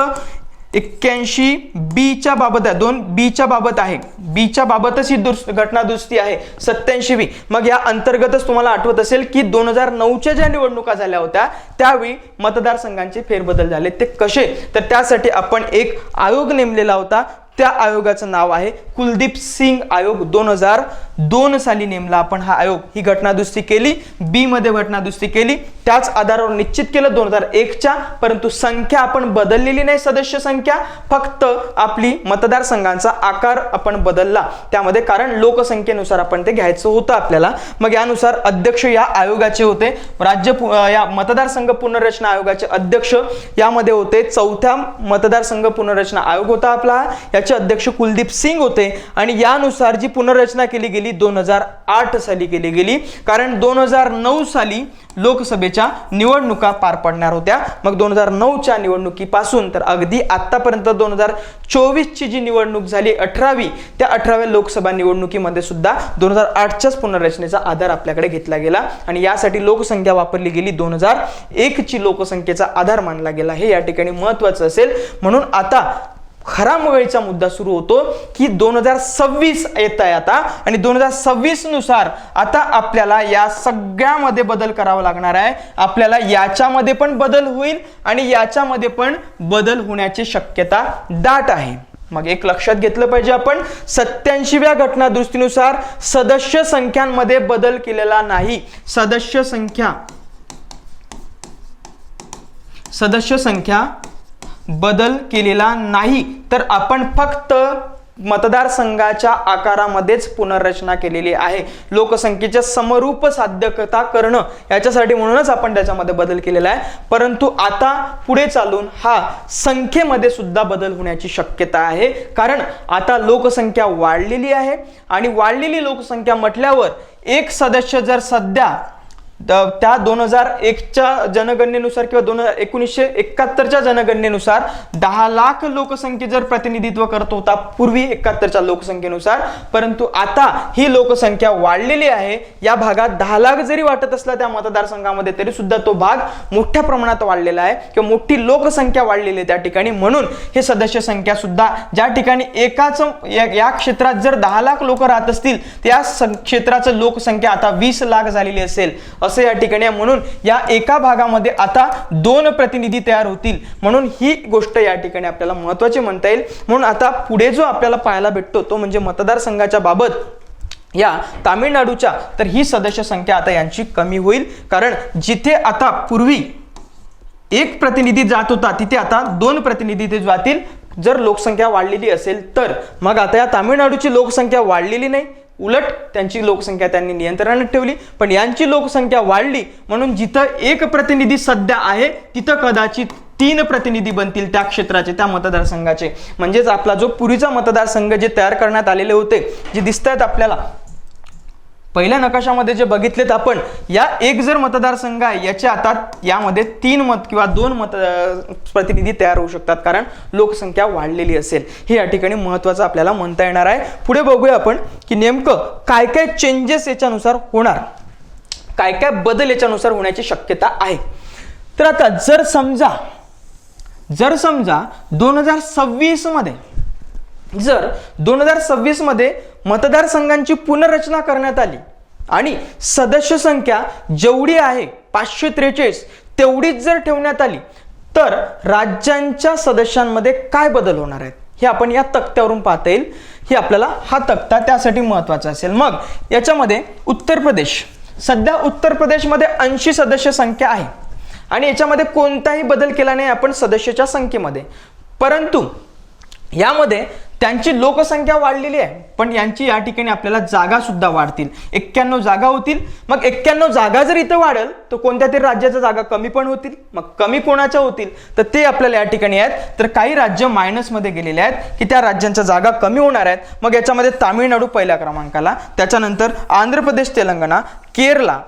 81 बी च्या बाबत आहे, 2 बी च्या बाबत आहे, बी च्या बाबतच ही घटनादुरुस्ती आहे 87वी. मग या अंतर्गतच तुम्हाला आठवत असेल की 2009च्या ज्या निवडणुका झाल्या होत्या त्यावेळी मतदारसंघांचे फेरबदल झाले. ते कसे तर त्यासाठी आपण एक आयोग नेमलेला होता, त्या आयोगाचं नाव आहे कुलदीप सिंग आयोग. 2002 साली नेमला आपण हा आयोग. ही घटनादुरुस्ती केली, बी मध्ये घटनादुरुस्ती केली, त्याच आधारावर निश्चित केलं 2001च्या, परंतु संख्या आपण बदललेली नाही, सदस्य संख्या फक्त आपली मतदारसंघांचा आकार आपण बदलला त्यामध्ये, कारण लोकसंख्येनुसार आपण ते घ्यायचं होतं आपल्याला. मग यानुसार अध्यक्ष या आयोगाचे होते या मतदारसंघ पुनर्रचना आयोगाचे अध्यक्ष यामध्ये होते 4था मतदारसंघ पुनर्रचना आयोग होता आपला, याचे अध्यक्ष कुलदीप सिंग होते. आणि यानुसार जी पुनर्रचना केली गेली 2008 साली केली गेली, कारण 2009 साली लोकसभेच्या निवडणुका पार पडणार होत्या. मग 2009च्या निवडणुकीपासून तर अगदी आतापर्यंत 2024 ची जी निवडणूक झाली 18वी, त्या 18व्या लोकसभा निवडणुकीमध्ये सुद्धा 2008च्याच पुनर्रचनेचा आधार आपल्याकडे घेतला गेला आणि यासाठी लोकसंख्या वापरली गेली 2001 ची लोकसंख्येचा आधार मानला गेला. हे या ठिकाणी महत्त्वाचं असेल. म्हणून आता खरा वेळेचा मुद्दा सुरू होतो की 2026 येत आहे आता, आणि 2026 नुसार आता आपल्याला या सगळ्यामध्ये बदल करावा लागणार आहे. आपल्याला याच्यामध्ये पण बदल होईल आणि याच्यामध्ये पण बदल होण्याची शक्यता दाट आहे. मग एक लक्षात घेतलं पाहिजे आपण, 87व्या घटना दुरुस्तीनुसार सदस्य संख्यांमध्ये बदल केलेला नाही. सदस्य संख्या बदल केलेला नाही, तर आपण फक्त मतदारसंघाच्या आकारामध्येच पुनर्रचना केलेली आहे. लोकसंख्येच्या समरूप साध्यता करणं याच्यासाठी म्हणूनच आपण त्याच्यामध्ये बदल केलेला आहे. परंतु आता पुढे चालून हा संख्येमध्ये सुद्धा बदल होण्याची शक्यता आहे, कारण आता लोकसंख्या वाढलेली आहे आणि वाढलेली लोकसंख्या म्हटल्यावर एक सदस्य जर सध्या त्या 2001च्या जनगणनेनुसार किंवा 1971च्या जनगणनेनुसार 10 लाख लोकसंख्ये जर प्रतिनिधित्व करत होता पूर्वी 71च्या लोकसंख्येनुसार, परंतु आता ही लोकसंख्या वाढलेली आहे. या भागात 10 लाख जरी वाटत असला त्या मतदारसंघामध्ये, तरी सुद्धा तो भाग मोठ्या प्रमाणात वाढलेला आहे किंवा मोठी लोकसंख्या वाढलेली आहे त्या ठिकाणी. म्हणून हे सदस्य संख्या सुद्धा ज्या ठिकाणी एकाच या क्षेत्रात जर 10 लाख लोक राहत असतील, त्या क्षेत्राचं लोकसंख्या आता 20 लाख झालेली असेल असं या ठिकाणी. म्हणून या एका भागामध्ये आता 2 प्रतिनिधी तयार होतील. म्हणून ही गोष्ट या ठिकाणी आपल्याला महत्त्वाची म्हणता येईल. म्हणून आता पुढे जो आपल्याला पाहायला भेटतो तो म्हणजे मतदारसंघाच्या बाबत या तामिळनाडूच्या, तर ही सदस्य संख्या आता यांची कमी होईल, कारण जिथे आता पूर्वी 1 प्रतिनिधी जात होता तिथे आता 2 प्रतिनिधी ते जातील जर लोकसंख्या वाढलेली असेल तर. मग आता या तामिळनाडूची लोकसंख्या वाढलेली नाही, उलट त्यांची लोकसंख्या त्यांनी नियंत्रणात ठेवली, पण यांची लोकसंख्या वाढली म्हणून जिथं 1 प्रतिनिधी सध्या आहे तिथं कदाचित 3 प्रतिनिधी बनतील त्या क्षेत्राचे, त्या मतदारसंघाचे. म्हणजेच आपला जो पूर्वीचा मतदारसंघ जे तयार करण्यात आलेले होते, जे दिसत आहेत आपल्याला पहिल्या नकाशामध्ये जे बघितलेत आपण, या 1 जर मतदारसंघ आहे याच्या आता यामध्ये 3 किंवा 2 प्रतिनिधी तयार होऊ शकतात, कारण लोकसंख्या वाढलेली असेल. हे या ठिकाणी महत्त्वाचं आपल्याला म्हणता येणार आहे. पुढे बघूया आपण की नेमकं काय काय चेंजेस याच्यानुसार होणार, काय काय बदल याच्यानुसार होण्याची शक्यता आहे. तर आता जर समजा 2026 मध्ये जर 2026 मध्ये मतदारसंघांची पुनर्रचना करण्यात आली आणि सदस्य संख्या जेवढी आहे 543 तेवढीच जर ठेवण्यात आली, तर राज्यांच्या सदस्यांमध्ये काय बदल होणार आहेत हे आपण या तक्त्यावरून पाहता येईल. हे आपल्याला हा तक्ता त्यासाठी महत्त्वाचा असेल. मग याच्यामध्ये उत्तर प्रदेश, सध्या उत्तर प्रदेशमध्ये 80 सदस्य संख्या आहे आणि याच्यामध्ये कोणताही बदल केला नाही आपण सदस्याच्या संख्येमध्ये, परंतु यामध्ये त्यांची लोकसंख्या वाढलेली आहे, पण यांची या ठिकाणी आपल्याला जागा सुद्धा वाढतील. 91 जागा होतील. मग 91 जागा जर इथं वाढेल तर कोणत्या तरी राज्याच्या जागा कमी पण होतील. मग कमी कोणाच्या होतील तर ते आपल्याला या ठिकाणी आहेत. तर काही राज्य मायनसमध्ये गेलेले आहेत की त्या राज्यांच्या जागा कमी होणार आहेत. मग याच्यामध्ये तामिळनाडू पहिल्या क्रमांकाला, त्याच्यानंतर आंध्र प्रदेश, तेलंगणा, केरला,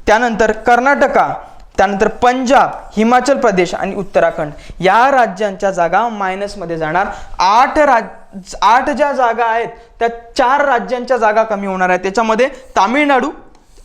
त्यानंतर कर्नाटका, त्यानंतर पंजाब, हिमाचल प्रदेश आणि उत्तराखंड या राज्यांच्या जागा मायनसमध्ये जाणार. 8 ज्या जागा आहेत त्या 4 राज्यांच्या जागा कमी होणार आहेत. त्याच्यामध्ये तामिळनाडू,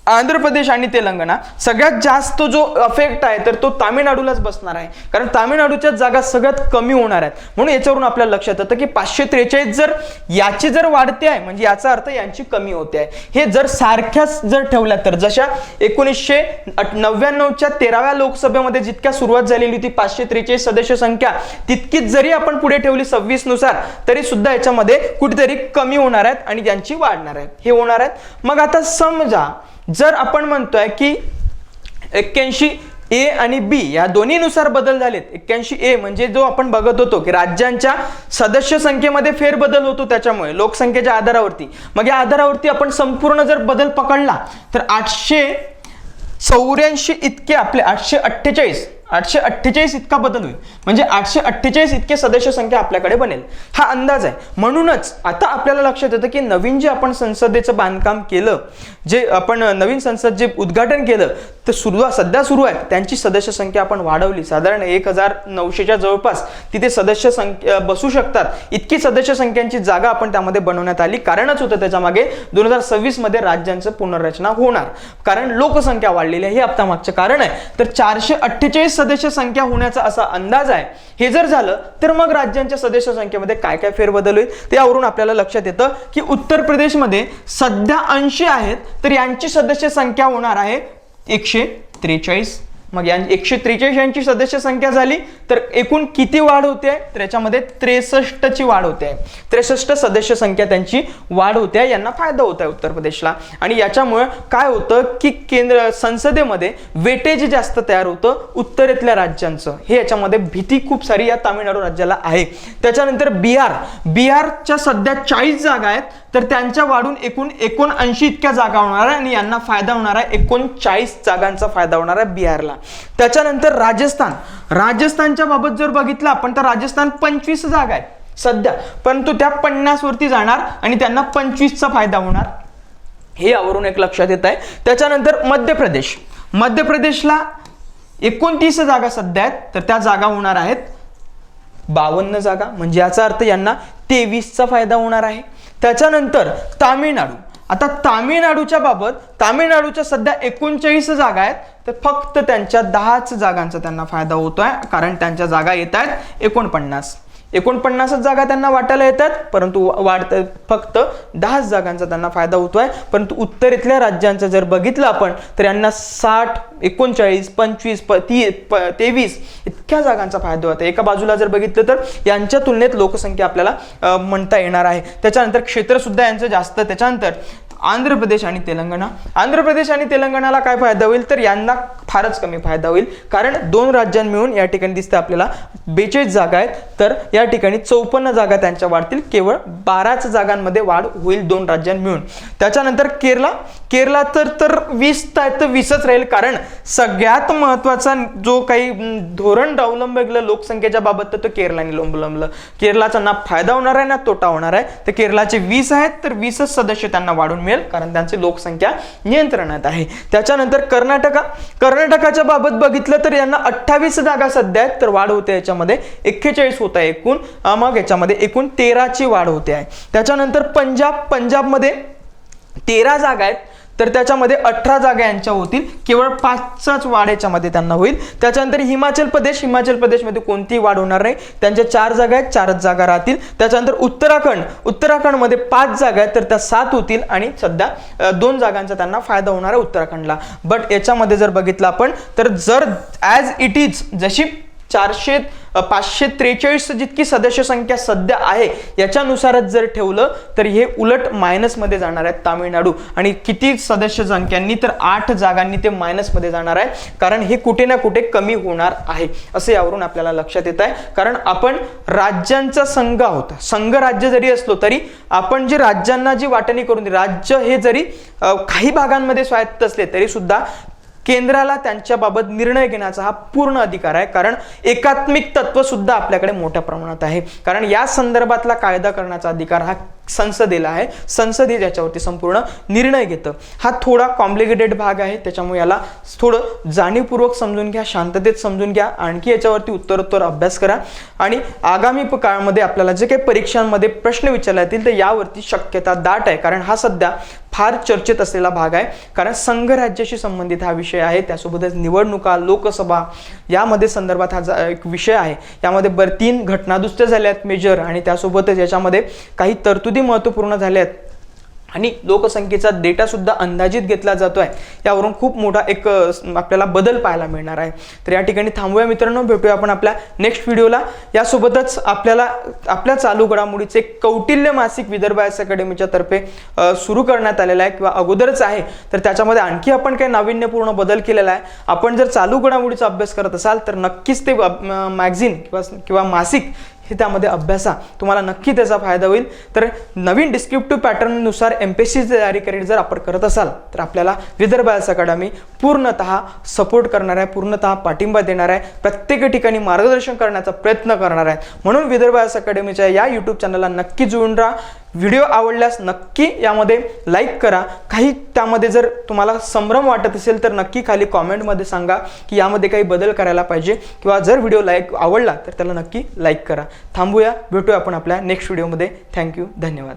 आंध्र प्रदेश आणि तेलंगणा सगळ्यात जास्त जो अफेक्ट आहे तर तो तामिळनाडूलाच बसणार आहे, कारण तामिळनाडूच्या जागा सगळ्यात कमी होणार आहेत. म्हणून याच्यावरून आपल्याला लक्षात येतं की 543 जर याची जर वाढते आहे म्हणजे याचा अर्थ यांची कमी होते आहे. हे जर सारख्याच जर ठेवल्या तर जशा 1999च्या 13व्या लोकसभेमध्ये जितक्या सुरुवात झालेली होती 543 सदस्य संख्या, तितकीच जरी आपण पुढे ठेवली 26 नुसार, तरी सुद्धा याच्यामध्ये कुठेतरी कमी होणार आहेत आणि यांची वाढणार आहेत, हे होणार आहेत. मग आता समजा जर आपण म्हणतोय की 81A आणि B या दोन्हीनुसार बदल झालेत. 81A म्हणजे जो आपण बघत होतो की राज्यांच्या सदस्य संख्येमध्ये फेरबदल होतो त्याच्यामुळे लोकसंख्येच्या आधारावरती. मग या आधारावरती आपण संपूर्ण जर बदल पकडला तर 884 इतके आपले 848 इतका बदल होईल. म्हणजे 848 इतके सदस्य संख्या आपल्याकडे बनेल, हा अंदाज आहे. म्हणूनच आता आपल्याला लक्षात येतं की नवीन जे आपण संसदेचं बांधकाम केलं, जे आपण नवीन संसद जे उद्घाटन केलं, तर सध्या सुरू आहे त्यांची सदस्य संख्या आपण वाढवली. साधारण 1900च्या जवळपास तिथे सदस्य संख्या बसू शकतात इतकी सदस्य संख्यांची जागा आपण त्यामध्ये बनवण्यात आली. कारणच होतं त्याच्यामागे 2026 मध्ये राज्यांचं पुनर्रचना होणार, कारण लोकसंख्या वाढलेली आहे, हे आता मागचं कारण आहे. तर 448 सदस्य संख्या होण्याचा असा अंदाज आहे. हे जर झालं तर मग राज्यांच्या सदस्य संख्येमध्ये काय काय फेरबदल होईल त्यावरून आपल्याला लक्षात येतं की उत्तर प्रदेशमध्ये सध्या 80 आहेत, तर यांची सदस्य संख्या होणार आहे 143. मग 143 यांची सदस्य संख्या झाली तर एकूण किती वाढ होते, तर याच्यामध्ये 63 ची वाढ होते. 63 सदस्य संख्या त्यांची वाढ होते. यांना फायदा होत आहे उत्तर प्रदेशला. आणि याच्यामुळे काय होतं की केंद्र संसदेमध्ये वेटेज जास्त तयार होतं उत्तरेतल्या राज्यांचं. हे याच्यामध्ये भीती खूप सारी या तामिळनाडू राज्याला आहे. त्याच्यानंतर बिहारच्या सध्या 40 जागा आहेत, तर त्यांच्या वाढून एकूण 79 इतक्या जागा होणार आहे आणि यांना फायदा होणार आहे 39 जागांचा फायदा होणार आहे बिहारला. त्याच्यानंतर राजस्थानच्या बाबत जर बघितलं आपण तर राजस्थान 25 जागा आहेत सध्या, परंतु त्या 50 वरती जाणार आणि त्यांना 25चा फायदा होणार. हे यावरून एक लक्षात येत आहे. त्याच्यानंतर मध्य प्रदेशला 29 जागा सध्या आहेत, तर त्या जागा होणार आहेत 52 जागा, म्हणजे याचा अर्थ यांना 23चा फायदा होणार आहे. त्याच्यानंतर तामिळनाडू. आता तामिळनाडूच्या सध्या 39 जागा आहेत, तर फक्त त्यांच्या 10च जागांचा त्यांना फायदा होतोय, कारण त्यांच्या जागा येत आहेत 49 जागा त्यांना वाटायला येतात, परंतु फक्त 10 जागांचा त्यांना फायदा होतोय. परंतु उत्तरेतल्या राज्यांचं जर बघितलं आपण तर यांना 60, 39, 25, 23 इतक्या जागांचा फायदा होता. एका बाजूला जर बघितलं तर यांच्या तुलनेत लोकसंख्या आपल्याला म्हणता येणार आहे. त्याच्यानंतर क्षेत्र सुद्धा यांचं जास्त. त्याच्यानंतर आंध्र प्रदेश आणि तेलंगणाला काय फायदा होईल, तर यांना फारच कमी फायदा होईल, कारण 2 राज्यां मिळून या ठिकाणी दिसतं आपल्याला 42 जागा आहेत, तर या ठिकाणी 54 जागा त्यांच्या वाढतील. केवळ 12च जागांमध्ये वाढ होईल 2 राज्यां मिळून. त्याच्यानंतर केरला तर 20 आहेत तर 20च राहील, कारण सगळ्यात महत्वाचा जो काही धोरण अवलंबलं लोकसंख्येच्या बाबत तर केरलाने अवलंबलं. केरलाचा ना फायदा होणार आहे ना तोटा होणार आहे. तर केरलाचे 20 आहेत तर 20च सदस्य त्यांना वाढून मिळेल, कारण त्यांची लोकसंख्या नियंत्रणात आहे. त्याच्यानंतर कर्नाटकाच्या बाबत बघितलं तर यांना 28 जागा सध्या आहेत, तर वाढ होते याच्यामध्ये 41 होत आहे एकूण. मग याच्यामध्ये एकूण 13ची वाढ होते आहे. त्याच्यानंतर पंजाबमध्ये 13 जागा आहेत, तर त्याच्यामध्ये 18 जागा यांच्या होतील. केवळ 5च वाढ याच्यामध्ये त्यांना होईल. त्याच्यानंतर हिमाचल प्रदेशमध्ये कोणतीही वाढ होणार नाही. त्यांच्या 4 जागा आहेत, 4च जागा राहतील. त्याच्यानंतर उत्तराखंडमध्ये 5 जागा आहेत, तर त्या 7 होतील आणि सध्या 2 जागांचा त्यांना फायदा होणार आहे उत्तराखंडला. बट याच्यामध्ये जर बघितलं आपण तर जर ॲज इट इज जशी 543 जितकी सदस्य संख्या सध्या आहे याच्यानुसारच जर ठेवलं तर हे उलट मायनसमध्ये जाणार आहेत तामिळनाडू. आणि किती सदस्य संख्यांनी, तर 8 जागांनी ते मायनसमध्ये जाणार आहे, कारण हे कुठे ना कुठे कमी होणार आहे असं यावरून आपल्याला लक्षात येत आहे. कारण आपण राज्यांचा संघ आहोत. संघ राज्य जरी असलो तरी आपण जे राज्यांना जी वाटणी करून राज्य हे जरी काही भागांमध्ये स्वायत्त असले तरी सुद्धा केंद्राला त्यांच्याबाबत निर्णय घेण्याचा हा पूर्ण अधिकार आहे, कारण एकात्मिक तत्व सुद्धा आपल्याकडे मोठ्या प्रमाणात आहे. कारण या संदर्भातला कायदा करण्याचा अधिकार हा संसदेला आहे. संसद हे ज्याच्यावरती संपूर्ण निर्णय घेतं. हा थोडा कॉम्प्लिकेटेड भाग आहे, त्याच्यामुळे याला थोडं जाणीवपूर्वक समजून घ्या, शांततेत समजून घ्या. आणखी याच्यावरती उत्तरोत्तर अभ्यास करा आणि आगामी काळामध्ये आपल्याला जे काही परीक्षांमध्ये प्रश्न विचारले जातील तर यावरती शक्यता दाट आहे, कारण हा सध्या फार चर्चेत असलेला भाग आहे. कारण संघ राज्याशी संबंधित हा विषय आहे. त्यासोबतच निवडणुका, लोकसभा यामध्ये संदर्भात हा एक विषय आहे. यामध्ये 3 घटना दुरुस्त्या झाल्यात मेजर, आणि त्यासोबतच याच्यामध्ये काही तरतुदी महत्त्वपूर्ण झाल्यात आणि लोकसंख्येचा डेटा सुद्धा अंदाजित घेतला जातोय. यावरून खूप मोठा एक आपल्याला बदल पाहायला मिळणार आहे. तर या ठिकाणी थांबूया मित्रांनो, भेटूया आपण आपल्या नेक्स्ट व्हिडिओला. यासोबतच आपल्याला आपल्या चालू घडामोडीचे कौटिल्य मासिक विदर्भ आयएस अकॅडमीच्या तर्फे सुरू करण्यात आलेला आहे किंवा अगोदरच आहे, तर त्याच्यामध्ये आणखी आपण काही नाविन्यपूर्ण बदल केलेला आहे. आपण जर चालू घडामोडीचा अभ्यास करत असाल तर नक्कीच ते मॅगझिन किंवा मासिक हे त्यामध्ये अभ्यासा, तुम्हाला नक्की त्याचा फायदा होईल. तर नवीन डिस्क्रिप्टिव्ह पॅटर्ननुसार MPSCची तयारी जर आपण करत असाल तर आपल्याला विदर्भ आयएस अकॅडमी पूर्णतः सपोर्ट करणार आहे, पूर्णतः पाठिंबा देणार आहे, प्रत्येक ठिकाणी मार्गदर्शन करण्याचा प्रयत्न करणार आहे. म्हणून विदर्भ आयएस अकॅडमीच्या या यूट्यूब चॅनलला नक्की जोडून राहा. व्हिडिओ आवडल्यास नक्की यामध्ये लाईक करा. काही त्यामध्ये जर तुम्हाला संभ्रम वाटत असेल तर नक्की खाली कॉमेंटमध्ये सांगा की यामध्ये काही बदल करायला पाहिजे, किंवा जर व्हिडिओ आवडला तर त्याला नक्की लाईक करा. थांबूया, भेटूया आपण आपल्या नेक्स्ट व्हिडिओमध्ये. थँक्यू, धन्यवाद.